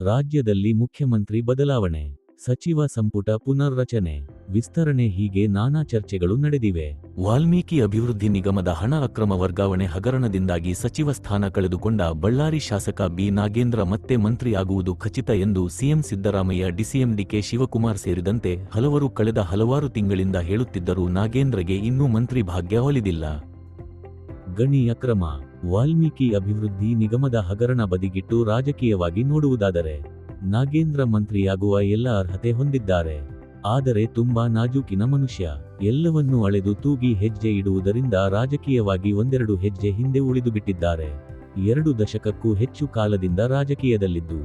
ರಾಜ್ಯದಲ್ಲಿ ಮುಖ್ಯಮಂತ್ರಿ ಬದಲಾವಣೆ, ಸಚಿವ ಸಂಪುಟ ಪುನರ್ರಚನೆ, ವಿಸ್ತರಣೆ ಹೀಗೆ ನಾನಾ ಚರ್ಚೆಗಳು ನಡೆದಿವೆ. ವಾಲ್ಮೀಕಿ ಅಭಿವೃದ್ಧಿ ನಿಗಮದ ಹಣ ಅಕ್ರಮ ವರ್ಗಾವಣೆ ಹಗರಣದಿಂದಾಗಿ ಸಚಿವ ಸ್ಥಾನ ಕಳೆದುಕೊಂಡ ಬಳ್ಳಾರಿ ಶಾಸಕ ಬಿ. ನಾಗೇಂದ್ರ ಮತ್ತೆ ಮಂತ್ರಿ ಆಗುವುದು ಖಚಿತ ಎಂದು CM Siddaramaiah, DCM DK Shivakumar ಸೇರಿದಂತೆ ಹಲವರು ಕಳೆದ ಹಲವಾರು ತಿಂಗಳಿಂದ ಹೇಳುತ್ತಿದ್ದರೂ ನಾಗೇಂದ್ರಗೆ ಇನ್ನೂ ಮಂತ್ರಿ ಭಾಗ್ಯ ಒಲಿದಿಲ್ಲ. ಗಣಿ ಅಕ್ರಮ, ವಾಲ್ಮೀಕಿ ಅಭಿವೃದ್ಧಿ ನಿಗಮದ ಹಗರಣ ಬದಿಗಿಟ್ಟು ರಾಜಕೀಯವಾಗಿ ನೋಡುವುದಾದರೆ ನಾಗೇಂದ್ರ ಮಂತ್ರಿಯಾಗುವ ಎಲ್ಲ ಅರ್ಹತೆ ಹೊಂದಿದ್ದಾರೆ. ಆದರೆ ತುಂಬಾ ನಾಜೂಕಿನ ಮನುಷ್ಯ. ಎಲ್ಲವನ್ನೂ ಅಳೆದು ತೂಗಿ ಹೆಜ್ಜೆ ಇಡುವುದರಿಂದ ರಾಜಕೀಯವಾಗಿ ಒಂದೆರಡು ಹೆಜ್ಜೆ ಹಿಂದೆ ಉಳಿದುಬಿಟ್ಟಿದ್ದಾರೆ. 2 ದಶಕಕ್ಕೂ ಹೆಚ್ಚು ಕಾಲದಿಂದ ರಾಜಕೀಯದಲ್ಲಿದ್ದು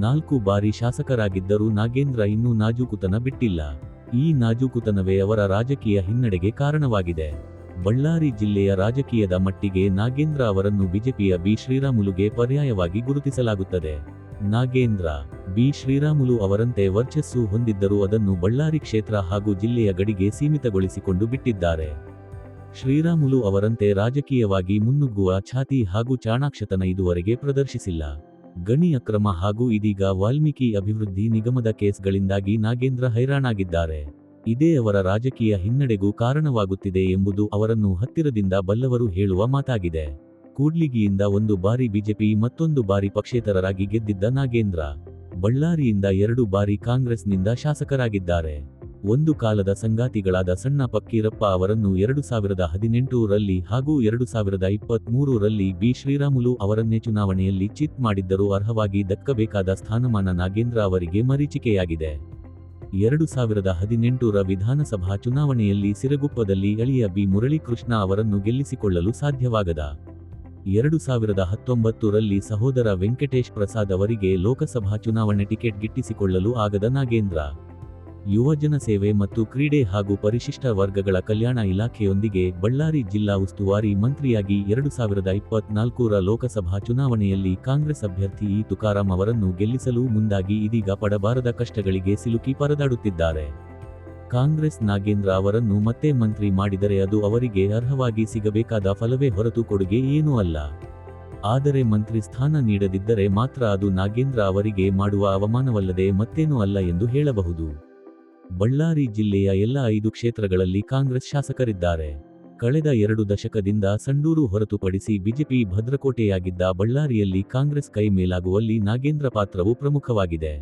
4 ಬಾರಿ ಶಾಸಕರಾಗಿದ್ದರೂ ನಾಗೇಂದ್ರ ಇನ್ನೂ ನಾಜೂಕುತನ ಬಿಟ್ಟಿಲ್ಲ. ಈ ನಾಜೂಕುತನವೇ ಅವರ ರಾಜಕೀಯ ಹಿನ್ನಡೆಗೆ ಕಾರಣವಾಗಿದೆ. ಬಳ್ಳಾರಿ ಜಿಲ್ಲೆಯ ರಾಜಕೀಯದ ಮಟ್ಟಿಗೆ ನಾಗೇಂದ್ರ ಅವರನ್ನು ಬಿಜೆಪಿಯ ಬಿ. ಶ್ರೀರಾಮುಲುಗೆ ಪರ್ಯಾಯವಾಗಿ ಗುರುತಿಸಲಾಗುತ್ತದೆ. ನಾಗೇಂದ್ರ, ಬಿ. ಶ್ರೀರಾಮುಲು ಅವರಂತೆ ವರ್ಚಸ್ಸು ಹೊಂದಿದ್ದರೂ ಅದನ್ನು ಬಳ್ಳಾರಿ ಕ್ಷೇತ್ರ ಹಾಗೂ ಜಿಲ್ಲೆಯ ಗಡಿಗೆ ಸೀಮಿತಗೊಳಿಸಿಕೊಂಡು ಬಿಟ್ಟಿದ್ದಾರೆ. ಶ್ರೀರಾಮುಲು ಅವರಂತೆ ರಾಜಕೀಯವಾಗಿ ಮುನ್ನುಗ್ಗುವ ಛಾತಿ ಹಾಗೂ ಚಾಣಾಕ್ಷತನ ಇದುವರೆಗೆ ಪ್ರದರ್ಶಿಸಿಲ್ಲ. ಗಣಿ ಅಕ್ರಮ ಹಾಗೂ ಇದೀಗ ವಾಲ್ಮೀಕಿ ಅಭಿವೃದ್ಧಿ ನಿಗಮದ ಕೇಸ್ಗಳಿಂದಾಗಿ ನಾಗೇಂದ್ರ ಹೈರಾಣಾಗಿದ್ದಾರೆ. ಇದೇ ಅವರ ರಾಜಕೀಯ ಹಿನ್ನಡೆಗೂ ಕಾರಣವಾಗುತ್ತಿದೆ ಎಂಬುದು ಅವರನ್ನು ಹತ್ತಿರದಿಂದ ಬಲ್ಲವರು ಹೇಳುವ ಮಾತಾಗಿದೆ. ಕೂಡ್ಲಿಗಿಯಿಂದ 1 ಬಾರಿ ಬಿಜೆಪಿ, ಮತ್ತೊಂದು ಬಾರಿ ಪಕ್ಷೇತರರಾಗಿ ಗೆದ್ದಿದ್ದ ನಾಗೇಂದ್ರ, ಬಳ್ಳಾರಿಯಿಂದ 2 ಬಾರಿ ಕಾಂಗ್ರೆಸ್ನಿಂದ ಶಾಸಕರಾಗಿದ್ದಾರೆ. ಒಂದು ಕಾಲದ ಸಂಗಾತಿಗಳಾದ ಸಣ್ಣ ಫಕ್ಕೀರಪ್ಪ ಅವರನ್ನು 2018 ರಲ್ಲಿ ಹಾಗೂ 2023 ರಲ್ಲಿ ಬಿ. ಶ್ರೀರಾಮುಲು ಅವರನ್ನೇ ಚುನಾವಣೆಯಲ್ಲಿ ಚಿತ್ ಮಾಡಿದ್ದರೂ ಅರ್ಹವಾಗಿ ದಕ್ಕಬೇಕಾದ ಸ್ಥಾನಮಾನ ನಾಗೇಂದ್ರ ಅವರಿಗೆ ಮರೀಚಿಕೆಯಾಗಿದೆ. 2018 ರ ವಿಧಾನಸಭಾ ಚುನಾವಣೆಯಲ್ಲಿ ಸಿರಗುಪ್ಪದಲ್ಲಿ ಅಳಿಯ ಬಿ. ಮುರಳೀಕೃಷ್ಣ ಅವರನ್ನು ಗೆಲ್ಲಿಸಿಕೊಳ್ಳಲು ಸಾಧ್ಯವಾಗದ 2019 ರಲ್ಲಿ ಸಹೋದರ ವೆಂಕಟೇಶ್ ಪ್ರಸಾದ್ ಅವರಿಗೆ ಲೋಕಸಭಾ ಚುನಾವಣೆ ಟಿಕೆಟ್ ಗಿಟ್ಟಿಸಿಕೊಳ್ಳಲು ಆಗದ ನಾಗೇಂದ್ರ, ಯುವಜನ ಸೇವೆ ಮತ್ತು ಕ್ರೀಡೆ ಹಾಗೂ ಪರಿಶಿಷ್ಟ ವರ್ಗಗಳ ಕಲ್ಯಾಣ ಇಲಾಖೆಯೊಂದಿಗೆ ಬಳ್ಳಾರಿ ಜಿಲ್ಲಾ ಉಸ್ತುವಾರಿ ಮಂತ್ರಿಯಾಗಿ 2024 ರ ಲೋಕಸಭಾ ಚುನಾವಣೆಯಲ್ಲಿ ಕಾಂಗ್ರೆಸ್ ಅಭ್ಯರ್ಥಿ ಇ. ತುಕಾರಾಂ ಅವರನ್ನು ಗೆಲ್ಲಿಸಲು ಮುಂದಾಗಿ ಇದೀಗ ಪಡಬಾರದ ಕಷ್ಟಗಳಿಗೆ ಸಿಲುಕಿ ಪರದಾಡುತ್ತಿದ್ದಾರೆ. ಕಾಂಗ್ರೆಸ್ ನಾಗೇಂದ್ರ ಅವರನ್ನು ಮತ್ತೆ ಮಂತ್ರಿ ಮಾಡಿದರೆ ಅದು ಅವರಿಗೆ ಅರ್ಹವಾಗಿ ಸಿಗಬೇಕಾದ ಫಲವೇ ಹೊರತು ಕೊಡುಗೆ ಏನೂ ಅಲ್ಲ. ಆದರೆ ಮಂತ್ರಿ ಸ್ಥಾನ ನೀಡದಿದ್ದರೆ ಮಾತ್ರ ಅದು ನಾಗೇಂದ್ರ ಅವರಿಗೆ ಮಾಡುವ ಅವಮಾನವಲ್ಲದೆ ಮತ್ತೇನೂ ಅಲ್ಲ ಎಂದು ಹೇಳಬಹುದು. ಬಳ್ಳಾರಿ ಜಿಲ್ಲೆಯ ಎಲ್ಲ 5 ಕ್ಷೇತ್ರಗಳಲ್ಲಿ ಕಾಂಗ್ರೆಸ್ ಶಾಸಕರಿದ್ದಾರೆ. ಕಳೆದ 2 ದಶಕದಿಂದ ಸಂಡೂರು ಹೊರತುಪಡಿಸಿ ಬಿಜೆಪಿ ಭದ್ರಕೋಟೆಯಾಗಿದ್ದ ಬಳ್ಳಾರಿಯಲ್ಲಿ ಕಾಂಗ್ರೆಸ್ ಕೈ ಮೇಲಾಗುವಲ್ಲಿ ನಾಗೇಂದ್ರ ಪಾತ್ರವು ಪ್ರಮುಖವಾಗಿದೆ.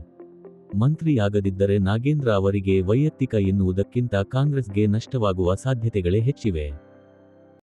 ಮಂತ್ರಿ ಆಗದಿದ್ದರೆ ನಾಗೇಂದ್ರ ಅವರಿಗೆ ವೈಯಕ್ತಿಕ ಎನ್ನುವುದಕ್ಕಿಂತ ಕಾಂಗ್ರೆಸ್ಗೆ ನಷ್ಟವಾಗುವ ಸಾಧ್ಯತೆಗಳೇ ಹೆಚ್ಚಿವೆ.